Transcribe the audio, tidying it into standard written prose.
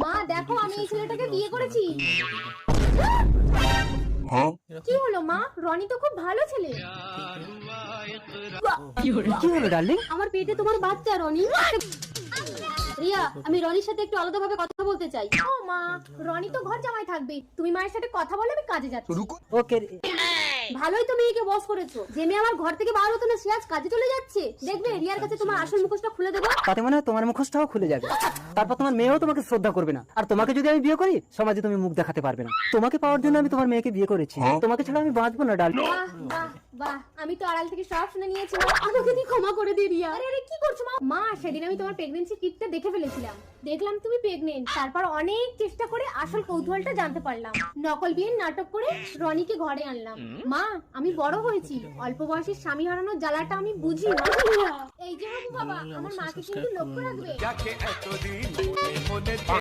মা দেখো আমি এই ছেলেটাকে বিয়ে করেছি। কি হলো মা? রনি তো খুব ভালো ছেলে। কি হলো ডার্লিং? আমার পেটে তোমার বাচ্চা রনি। রিয়া, আমি রনির সাথে একটু আলাদাভাবে কথা বলতে চাই। ও মা, রনি তো ঘর জামাই থাকবে, তুমি মায়ের সাথে কথা বলে আমি কাজে যাচ্ছি। ওকে। ভালোই তো মেয়েকে বস করেছো। যে মেয়ে আমার ঘর থেকে বার হতো না সে আজ কাজে চলে যাচ্ছে। দেখবে রিয়ার কাছে তোমার আসল মুখোশটা খুলে দেবো। তাতে মনে হয় তোমার মুখোশটাও খুলে যাবে। তারপর তোমার মেয়েও তোমাকে শ্রদ্ধা করবে না। আর তোমাকে যদি আমি বিয়ে করি সমাজে তুমি মুখ দেখাতে পারবে না। তোমাকে পাওয়ার জন্য আমি তোমার মেয়েকে বিয়ে করেছি। তোমাকে ছাড়া আমি বাঁচবো না ডার্লিং। বাহ বাহ বাহ, আমি তো আড়াল থেকে সব শুনে নিয়েছি। আমাকে তুই ক্ষমা করে দে রিয়া। আরে আরে কি করছো মা? মা সেদিন আমি তোমার প্রেগন্যান্সি কিটটা দেখে ফেলেছিলাম। দেখলাম তুমি প্রেগনেন্ট। তারপর অনেক চেষ্টা করে আসল কৌতূহলটা জানতে পারলাম। নকল বিয়ের নাটক করে রনিকে ঘরে আনলাম। মা আমি বড় হয়েছি, অল্প বয়সে স্বামী হারানোর জ্বালাটা আমি বুঝি। এই যে বাবু বাবা, আমার মাকে কিন্তু লক্ষ্য রাখবে।